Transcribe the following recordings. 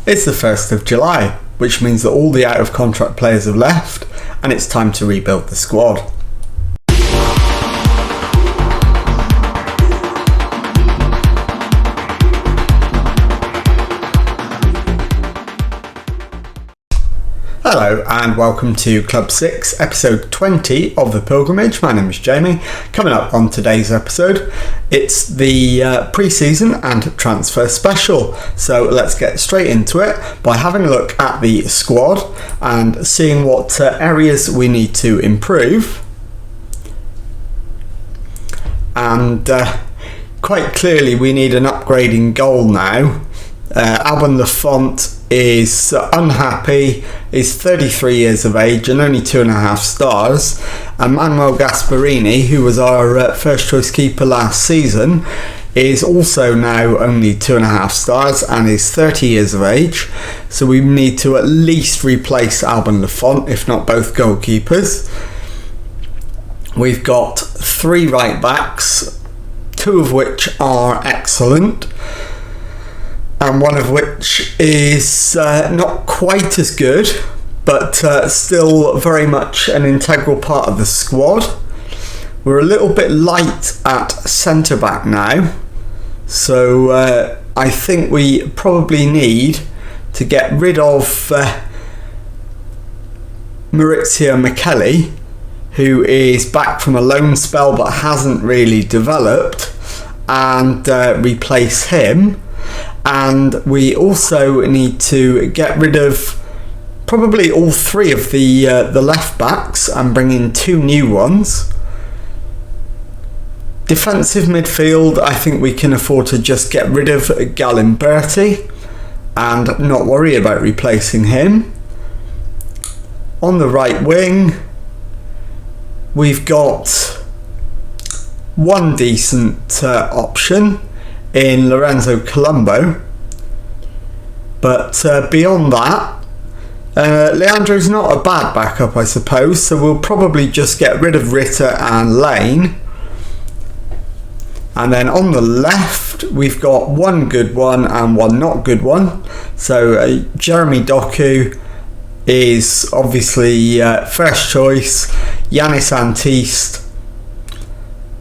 It's the 1st of July, which means that all the out-of-contract players have left and it's time to rebuild the squad. Hello and welcome to Club 6, episode 20 of The Pilgrimage. My name is Jamie. Coming up on today's episode, it's the pre-season and transfer special. So let's get straight into it by having a look at the squad and seeing what areas we need to improve. And quite clearly we need an upgrading goal now. Alban Lafont is unhappy, is 33 years of age and only 2.5 stars, and Manuel Gasparini, who was our first choice keeper last season, is also now only 2.5 stars and is 30 years of age. So we need to at least replace Alban Lafont, if not both goalkeepers. We've got 3 right backs, 2 of which are excellent, and one of which is not quite as good, but still very much an integral part of the squad. We're a little bit light at centre-back now, so I think we probably need to get rid of Maurizio Michele, who is back from a loan spell but hasn't really developed, and replace him. And we also need to get rid of probably all 3 of the left backs and bring in 2 new ones. Defensive midfield, I think we can afford to just get rid of Galimberti and not worry about replacing him. On the right wing, we've got one decent option in Lorenzo Colombo, but beyond that, Leandro's not a bad backup, I suppose, so we'll probably just get rid of Ritter and Lane. And then on the left, we've got one good one and one not good one. So Jeremy Doku is obviously first choice. Yanis Antiste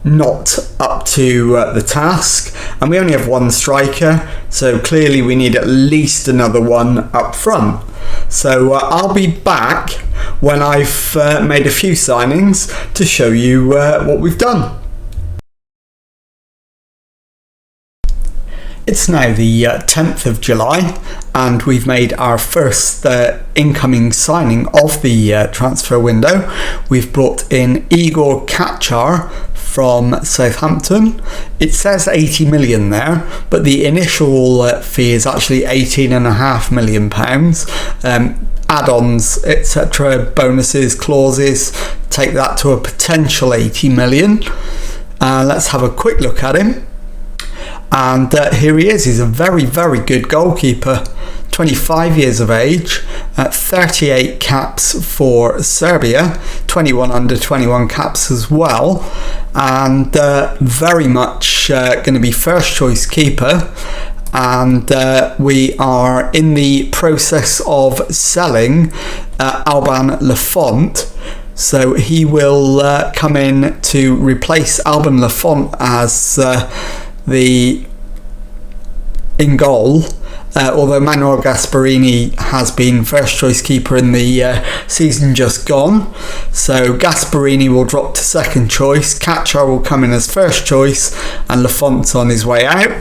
not up to the task, and we only have one striker, so clearly we need at least another one up front. So I'll be back when I've made a few signings to show you what we've done. It's now the 10th of July and we've made our first incoming signing of the transfer window. We've brought in Igor Kachar from Southampton. It says 80 million there, but the initial fee is actually £18.5 million. Add-ons, etc., bonuses, clauses, take that to a potential 80 million. Let's have a quick look at him. And here he is. He's a very, very good goalkeeper. 25 years of age, 38 caps for Serbia, 21 under 21 caps as well, and very much going to be first choice keeper. And we are in the process of selling Alban Lafont. So he will come in to replace Alban Lafont as in goal, although Manuel Gasparini has been first choice keeper in the season just gone. So Gasparini will drop to second choice, Kachar will come in as first choice, and Lafont's on his way out.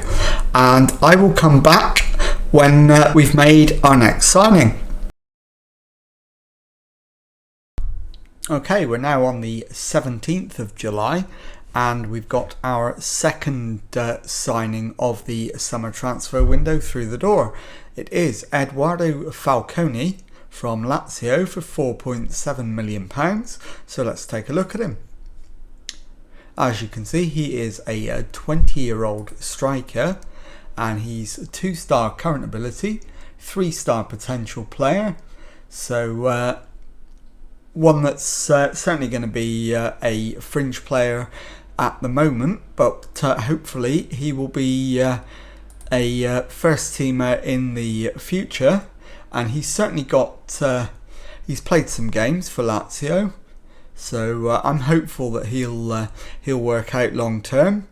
And I will come back when we've made our next signing. Okay, we're now on the 17th of July. And we've got our second signing of the summer transfer window through the door. It is Edoardo Falcone from Lazio for £4.7 million. So let's take a look at him. As you can see, he is a 20-year-old striker, and he's a 2-star current ability, 3-star potential player. So one that's certainly going to be a fringe player at the moment, but hopefully he will be a first teamer in the future, and he's certainly got he's played some games for Lazio, so I'm hopeful that he'll work out long term,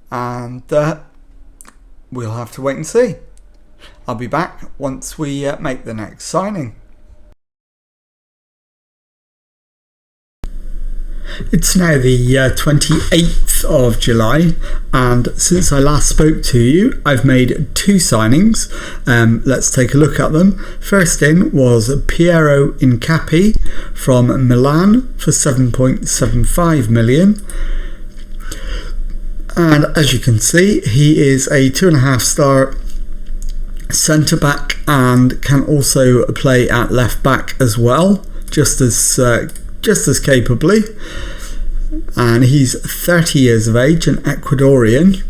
and we'll have to wait and see. I'll be back once we make the next signing. It's now the 28th of July, and since I last spoke to you, I've made 2 signings. Let's take a look at them. First in was Piero Incapi from Milan for 7.75 million. And as you can see, he is a 2.5-star centre back and can also play at left back as well, just as capably, and he's 30 years of age, an Ecuadorian.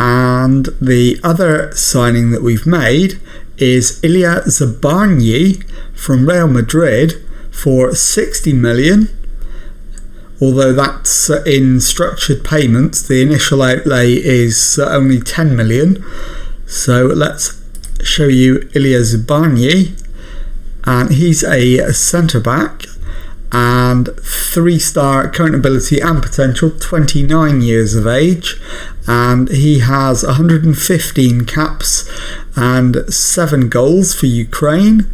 And the other signing that we've made is Ilya Zabarnyi from Real Madrid for 60 million, although that's in structured payments. The initial outlay is only 10 million. So let's show you Ilya Zabarnyi, and he's a centre back and 3-star current ability and potential, 29 years of age, and he has 115 caps and 7 goals for Ukraine.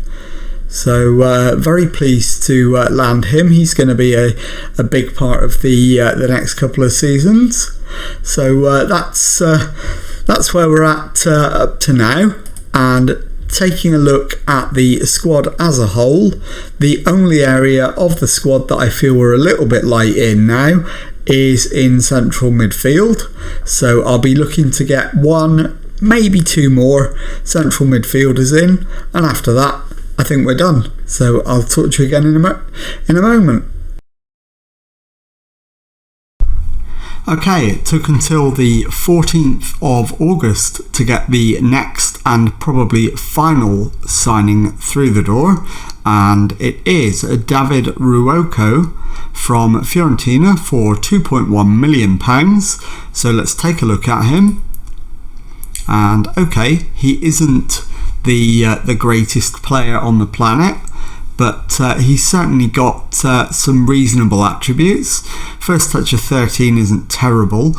So very pleased to land him. He's going to be a big part of the next couple of seasons. So that's where we're at up to now. And taking a look at the squad as a whole, the only area of the squad that I feel we're a little bit light in now is in central midfield. So I'll be looking to get 1, maybe 2 more central midfielders in, and after that I think we're done. So I'll talk to you again in a moment. Okay, it took until the 14th of August to get the next and probably final signing through the door, and it is David Ruocco from Fiorentina for £2.1 million. So let's take a look at him. And okay, he isn't the greatest player on the planet, but he's certainly got some reasonable attributes. First touch of 13 isn't terrible.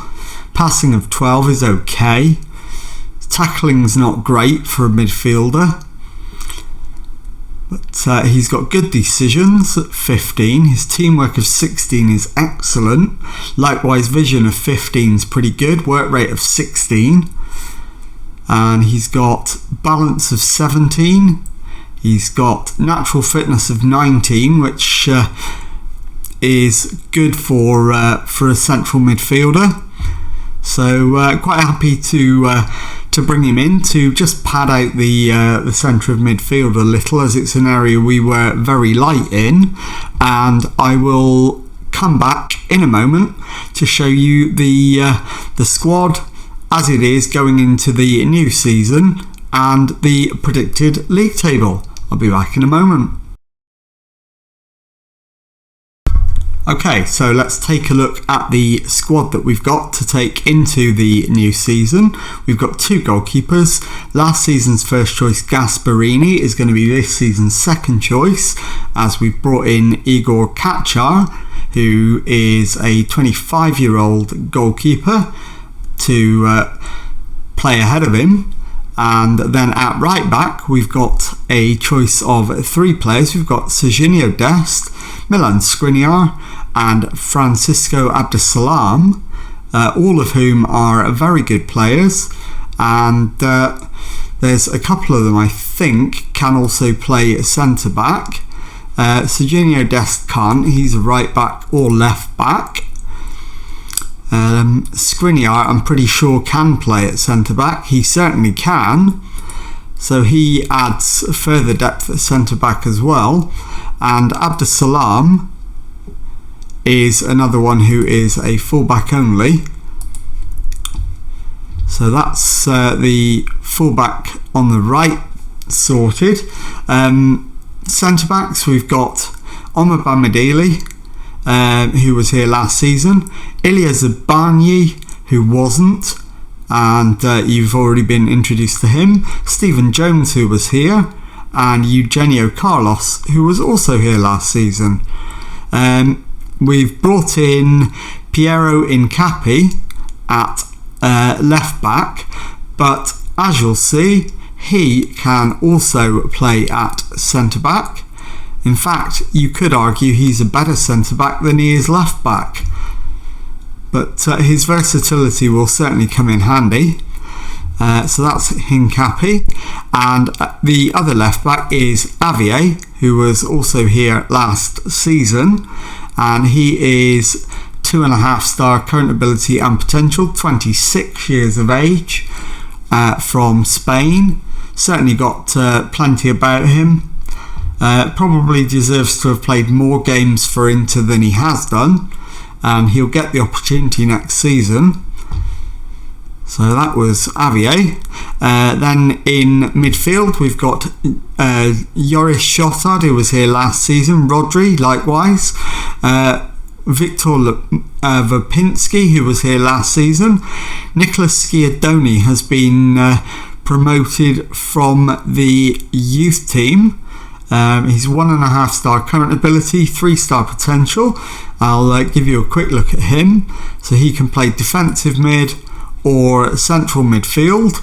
Passing of 12 is okay. Tackling's not great for a midfielder, but he's got good decisions at 15. His teamwork of 16 is excellent. Likewise, vision of 15 is pretty good. Work rate of 16. And he's got balance of 17. He's got natural fitness of 19, which is good for a central midfielder. So quite happy to bring him in to just pad out the centre of midfield a little, as it's an area we were very light in. And I will come back in a moment to show you the squad as it is going into the new season and the predicted league table. I'll be back in a moment. Okay, so let's take a look at the squad that we've got to take into the new season. We've got 2 goalkeepers. Last season's first choice Gasparini is going to be this season's second choice, as we've brought in Igor Kachar, who is a 25-year-old goalkeeper, to play ahead of him. And then at right back we've got a choice of 3 players. We've got Serginho Dest, Milan Skriniar and Francisco Abdesalam, all of whom are very good players, and there's a couple of them I think can also play centre back. Serginho Dest can't, he's a right back or left back. Skriniar I'm pretty sure can play at centre back. He certainly can, so he adds further depth at centre back as well. And Abdesalam is another one who is a full back only. So that's the full back on the right sorted. Centre backs, we've got Omar Bamidele, who was here last season, Ilya Zabarnyi, who wasn't, and you've already been introduced to him. Stephen Jones, who was here, and Eugenio Carlos, who was also here last season. We've brought in Piero Incapi at left back, but as you'll see, he can also play at centre back. In fact, you could argue he's a better centre back than he is left back, but his versatility will certainly come in handy. So that's Hincapi, and the other left back is Avier, who was also here last season, and he is 2.5 star current ability and potential, 26 years of age, from Spain. Certainly got plenty about him. Probably deserves to have played more games for Inter than he has done, and he'll get the opportunity next season. So that was Avier. Then in midfield we've got Joris Schottard, who was here last season. Rodri, likewise. Victor Vapinski, who was here last season. Nicholas Schiavone has been promoted from the youth team. He's 1.5 star current ability, 3 star potential. I'll give you a quick look at him. So he can play defensive mid or central midfield,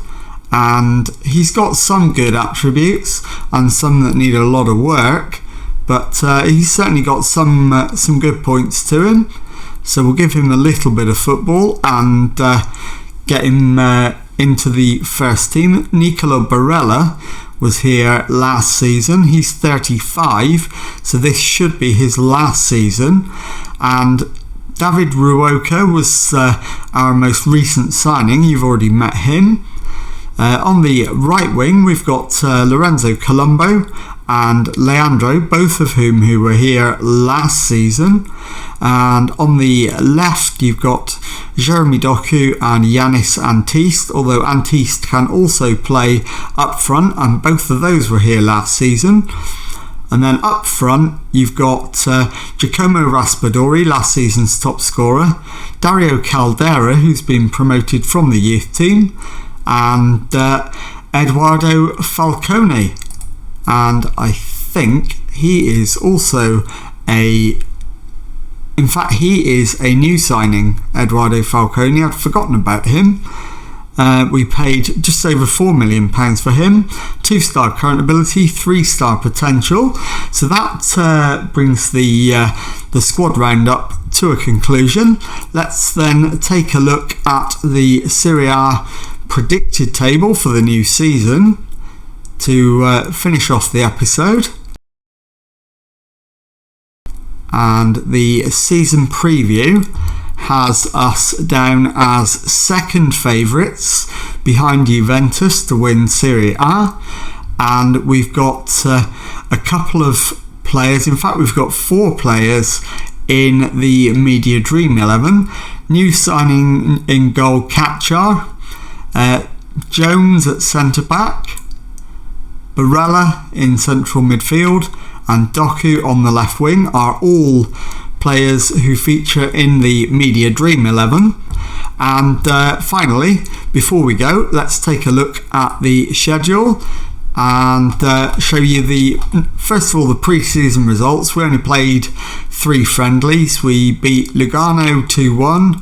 and he's got some good attributes and some that need a lot of work, but he's certainly got some good points to him. So we'll give him a little bit of football and get him into the first team. Nicolo Barella was here last season. He's 35, so this should be his last season. And David Ruoka was our most recent signing. You've already met him. On the right wing, we've got Lorenzo Colombo and Leandro, both of whom who were here last season. And on the left, you've got Jeremy Doku and Yanis Antiste, although Antiste can also play up front, and both of those were here last season. And then up front, you've got Giacomo Raspadori, last season's top scorer, Dario Caldera, who's been promoted from the youth team, and Eduardo Falcone. And I think he is also in fact, he is a new signing, Eduardo Falcone. I'd forgotten about him. We paid just over £4 million for him. 2 star current ability, 3 star potential. So that brings the squad roundup to a conclusion. Let's then take a look at the Serie A predicted table for the new season to finish off the episode. And the season preview has us down as second favourites behind Juventus to win Serie A, and we've got a couple of players, in fact we've got 4 players in the Media Dream 11. New signing in goal, Kachar, Jones at centre back, Barella in central midfield, and Doku on the left wing are all players who feature in the Media Dream 11. And finally, before we go, let's take a look at the schedule and show you first of all the pre-season results. We only played 3 friendlies. We beat Lugano 2-1,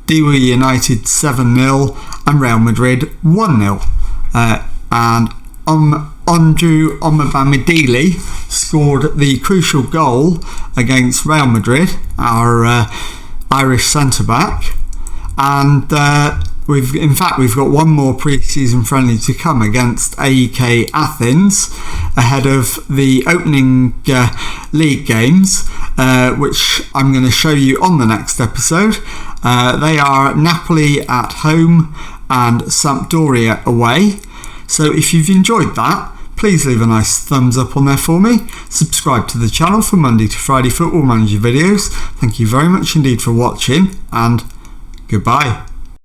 Dewa United 7-0 and Real Madrid 1-0. And Andrew Omabamidili scored the crucial goal against Real Madrid, our Irish centre-back. And we've got one more pre-season friendly to come against AEK Athens ahead of the opening league games, which I'm going to show you on the next episode. They are Napoli at home and Sampdoria away. So if you've enjoyed that, please leave a nice thumbs up on there for me. Subscribe to the channel for Monday to Friday Football Manager videos. Thank you very much indeed for watching, and goodbye.